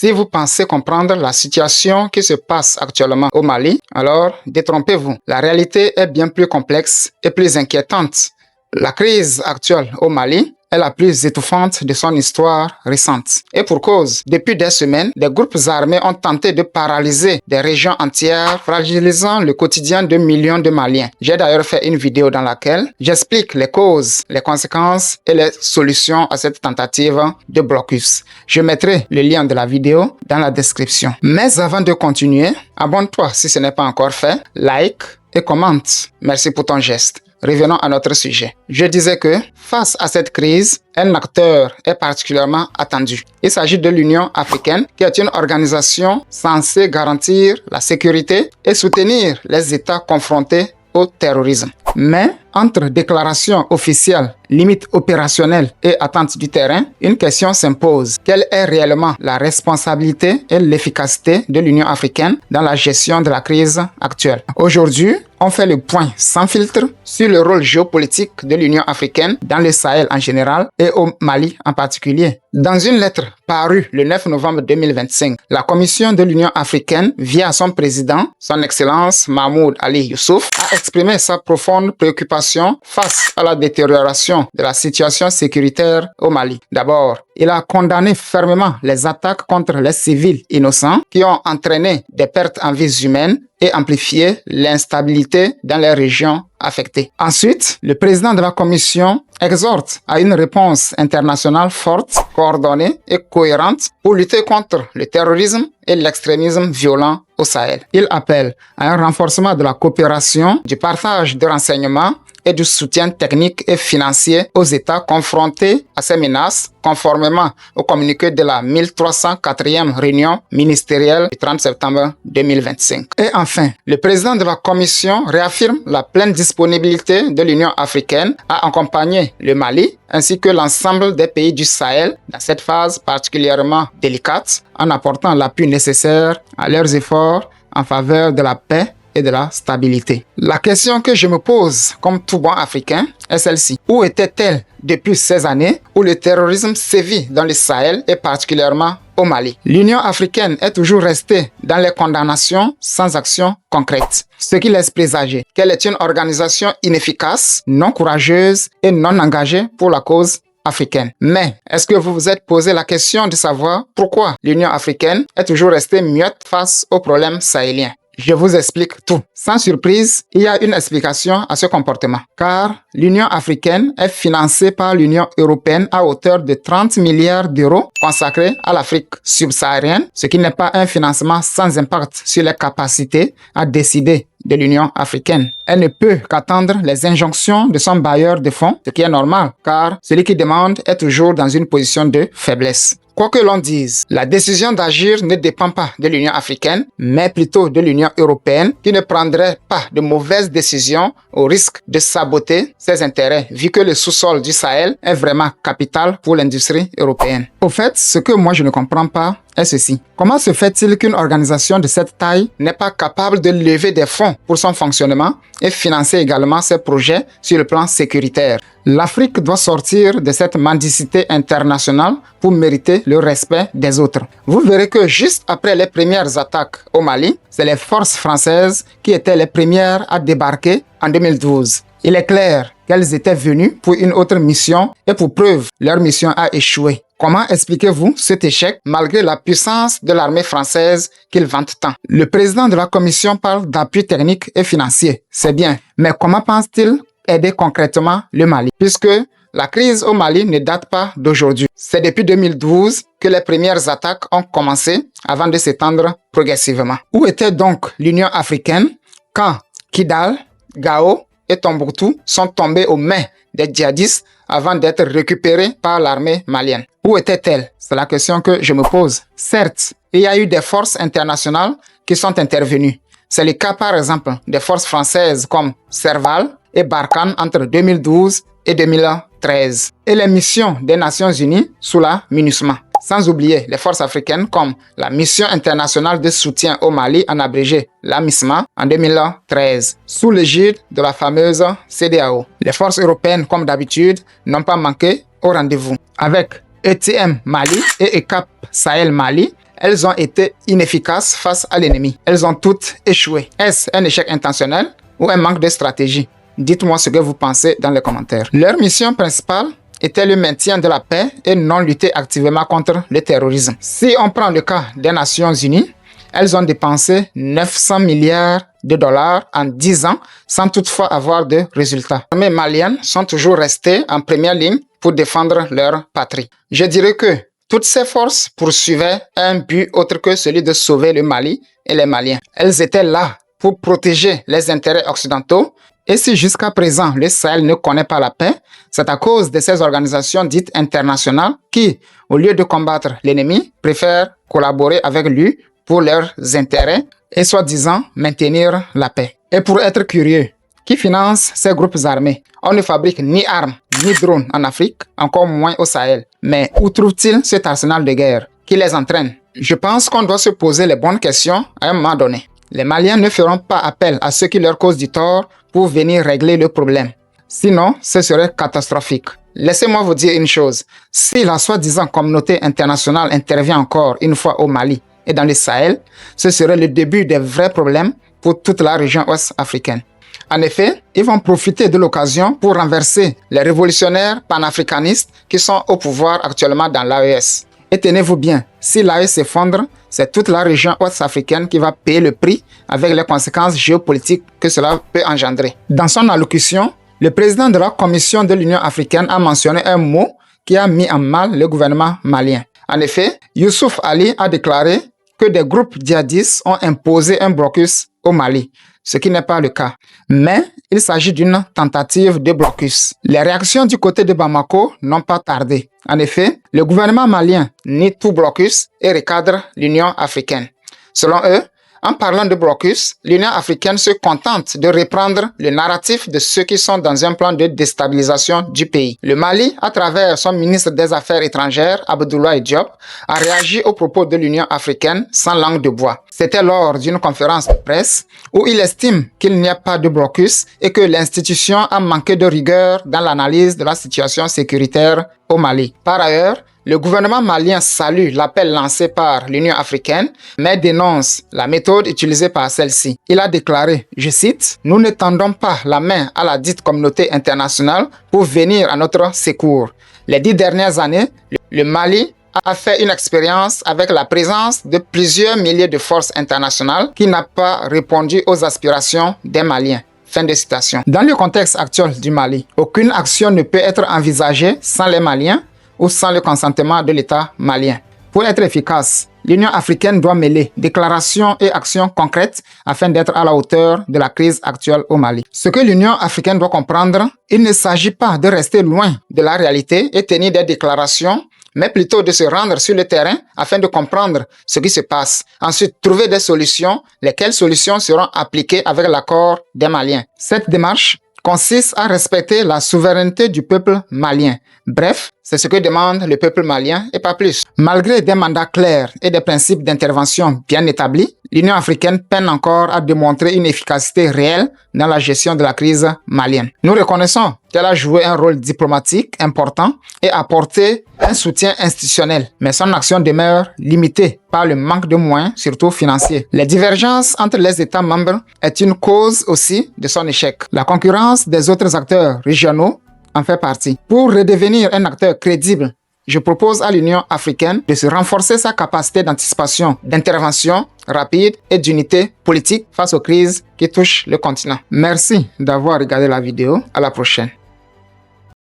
Si vous pensez comprendre la situation qui se passe actuellement au Mali, alors détrompez-vous. La réalité est bien plus complexe et plus inquiétante. La crise actuelle au Mali est la plus étouffante de son histoire récente. Et pour cause, depuis des semaines, des groupes armés ont tenté de paralyser des régions entières, fragilisant le quotidien de millions de Maliens. J'ai d'ailleurs fait une vidéo dans laquelle j'explique les causes, les conséquences et les solutions à cette tentative de blocus. Je mettrai le lien de la vidéo dans la description. Mais avant de continuer, abonne-toi si ce n'est pas encore fait, like et commente. Merci pour ton geste. Revenons à notre sujet. Je disais que, face à cette crise, un acteur est particulièrement attendu. Il s'agit de l'Union africaine, qui est une organisation censée garantir la sécurité et soutenir les États confrontés au terrorisme. Mais, entre déclarations officielles, limites opérationnelles et attentes du terrain, une question s'impose. Quelle est réellement la responsabilité et l'efficacité de l'Union africaine dans la gestion de la crise actuelle? Aujourd'hui, on fait le point sans filtre sur le rôle géopolitique de l'Union africaine dans le Sahel en général et au Mali en particulier. Dans une lettre parue le 9 novembre 2025, la Commission de l'Union africaine, via son président, son Excellence Mahmoud Ali Youssouf, a exprimé sa profonde préoccupation face à la détérioration de la situation sécuritaire au Mali. D'abord, il a condamné fermement les attaques contre les civils innocents qui ont entraîné des pertes en vies humaines et amplifié l'instabilité dans les régions affectées. Ensuite, le président de la Commission exhorte à une réponse internationale forte, coordonnée et cohérente pour lutter contre le terrorisme et l'extrémisme violent au Sahel. Il appelle à un renforcement de la coopération, du partage de renseignements et du soutien technique et financier aux États confrontés à ces menaces, conformément au communiqué de la 1304e réunion ministérielle du 30 septembre 2025. Et enfin, le président de la Commission réaffirme la pleine disponibilité de l'Union africaine à accompagner le Mali ainsi que l'ensemble des pays du Sahel dans cette phase particulièrement délicate, en apportant l'appui nécessaire à leurs efforts en faveur de la paix et de la stabilité. La question que je me pose, comme tout bon Africain, est celle-ci. Où était-elle depuis ces années où le terrorisme sévit dans le Sahel et particulièrement au Mali? L'Union africaine est toujours restée dans les condamnations sans action concrète, ce qui laisse présager qu'elle est une organisation inefficace, non courageuse et non engagée pour la cause africaine. Mais est-ce que vous vous êtes posé la question de savoir pourquoi l'Union africaine est toujours restée muette face aux problèmes sahéliens? Je vous explique tout. Sans surprise, il y a une explication à ce comportement. Car l'Union africaine est financée par l'Union européenne à hauteur de 30 milliards d'euros consacrés à l'Afrique subsaharienne, ce qui n'est pas un financement sans impact sur les capacités à décider de l'Union africaine. Elle ne peut qu'attendre les injonctions de son bailleur de fonds, ce qui est normal, car celui qui demande est toujours dans une position de faiblesse. Quoi que l'on dise, la décision d'agir ne dépend pas de l'Union africaine, mais plutôt de l'Union européenne qui ne prendrait pas de mauvaises décisions au risque de saboter ses intérêts, vu que le sous-sol du Sahel est vraiment capital pour l'industrie européenne. Au fait, ce que moi je ne comprends pas est ceci. Comment se fait-il qu'une organisation de cette taille n'est pas capable de lever des fonds pour son fonctionnement et financer également ses projets sur le plan sécuritaire? L'Afrique doit sortir de cette mendicité internationale pour mériter le respect des autres. Vous verrez que juste après les premières attaques au Mali, c'est les forces françaises qui étaient les premières à débarquer en 2012. Il est clair qu'elles étaient venues pour une autre mission et pour preuve, leur mission a échoué. Comment expliquez-vous cet échec malgré la puissance de l'armée française qu'il vante tant? Le président de la Commission parle d'appui technique et financier. C'est bien, mais comment pense-t-il aider concrètement le Mali? Puisque la crise au Mali ne date pas d'aujourd'hui. C'est depuis 2012 que les premières attaques ont commencé avant de s'étendre progressivement. Où était donc l'Union africaine quand Kidal, Gao et Tombouctou sont tombés aux mains des djihadistes avant d'être récupérés par l'armée malienne? Où était-elle? C'est la question que je me pose. Certes, il y a eu des forces internationales qui sont intervenues. C'est le cas par exemple des forces françaises comme Serval et Barkhane entre 2012 et 2013. Et les missions des Nations Unies sous la MINUSMA. Sans oublier les forces africaines comme la Mission internationale de soutien au Mali, en abrégé la MISMA, en 2013, sous l'égide de la fameuse CEDEAO. Les forces européennes, comme d'habitude, n'ont pas manqué au rendez-vous. Avec ETM Mali et ECAP Sahel Mali, elles ont été inefficaces face à l'ennemi. Elles ont toutes échoué. Est-ce un échec intentionnel ou un manque de stratégie? Dites-moi ce que vous pensez dans les commentaires. Leur mission principale était le maintien de la paix et non lutter activement contre le terrorisme. Si on prend le cas des Nations Unies, elles ont dépensé 900 milliards de dollars en 10 ans sans toutefois avoir de résultats. Les armées maliennes sont toujours restées en première ligne pour défendre leur patrie. Je dirais que toutes ces forces poursuivaient un but autre que celui de sauver le Mali et les Maliens. Elles étaient là pour protéger les intérêts occidentaux. Et si jusqu'à présent le Sahel ne connaît pas la paix, c'est à cause de ces organisations dites internationales qui, au lieu de combattre l'ennemi, préfèrent collaborer avec lui pour leurs intérêts et soi-disant maintenir la paix. Et pour être curieux, qui finance ces groupes armés? On ne fabrique ni armes ni drones en Afrique, encore moins au Sahel. Mais où trouve-t-il cet arsenal de guerre? Qui les entraîne? Je pense qu'on doit se poser les bonnes questions à un moment donné. Les Maliens ne feront pas appel à ceux qui leur causent du tort pour venir régler le problème. Sinon, ce serait catastrophique. Laissez-moi vous dire une chose. Si la soi-disant communauté internationale intervient encore une fois au Mali et dans le Sahel, ce serait le début des vrais problèmes pour toute la région ouest africaine. En effet, ils vont profiter de l'occasion pour renverser les révolutionnaires panafricanistes qui sont au pouvoir actuellement dans l'AES. Et tenez-vous bien, si l'AES s'effondre, c'est toute la région ouest-africaine qui va payer le prix avec les conséquences géopolitiques que cela peut engendrer. Dans son allocution, le président de la Commission de l'Union africaine a mentionné un mot qui a mis en mal le gouvernement malien. En effet, Youssouf Ali a déclaré que des groupes djihadistes ont imposé un blocus au Mali, ce qui n'est pas le cas. Mais il s'agit d'une tentative de blocus. Les réactions du côté de Bamako n'ont pas tardé. En effet, le gouvernement malien nie tout blocus et recadre l'Union africaine. Selon eux, en parlant de blocus, l'Union africaine se contente de reprendre le narratif de ceux qui sont dans un plan de déstabilisation du pays. Le Mali, à travers son ministre des Affaires étrangères, Abdoulaye Diop, a réagi aux propos de l'Union africaine sans langue de bois. C'était lors d'une conférence de presse où il estime qu'il n'y a pas de blocus et que l'institution a manqué de rigueur dans l'analyse de la situation sécuritaire au Mali. Par ailleurs, le gouvernement malien salue l'appel lancé par l'Union africaine, mais dénonce la méthode utilisée par celle-ci. Il a déclaré, je cite, « Nous ne tendons pas la main à la dite communauté internationale pour venir à notre secours. Les 10 dernières années, le Mali a fait une expérience avec la présence de plusieurs milliers de forces internationales qui n'a pas répondu aux aspirations des Maliens. » Fin de citation. Dans le contexte actuel du Mali, aucune action ne peut être envisagée sans les Maliens ou sans le consentement de l'État malien. Pour être efficace, l'Union africaine doit mêler déclarations et actions concrètes afin d'être à la hauteur de la crise actuelle au Mali. Ce que l'Union africaine doit comprendre, il ne s'agit pas de rester loin de la réalité et tenir des déclarations, mais plutôt de se rendre sur le terrain afin de comprendre ce qui se passe. Ensuite, trouver des solutions, lesquelles solutions seront appliquées avec l'accord des Maliens. Cette démarche consiste à respecter la souveraineté du peuple malien. Bref, c'est ce que demande le peuple malien et pas plus. Malgré des mandats clairs et des principes d'intervention bien établis, l'Union africaine peine encore à démontrer une efficacité réelle dans la gestion de la crise malienne. Nous reconnaissons qu'elle a joué un rôle diplomatique important et apporté un soutien institutionnel, mais son action demeure limitée par le manque de moyens, surtout financiers. Les divergences entre les États membres est une cause aussi de son échec. La concurrence des autres acteurs régionaux en fait partie. Pour redevenir un acteur crédible, je propose à l'Union africaine de se renforcer sa capacité d'anticipation, d'intervention rapide et d'unité politique face aux crises qui touchent le continent. Merci d'avoir regardé la vidéo. À la prochaine.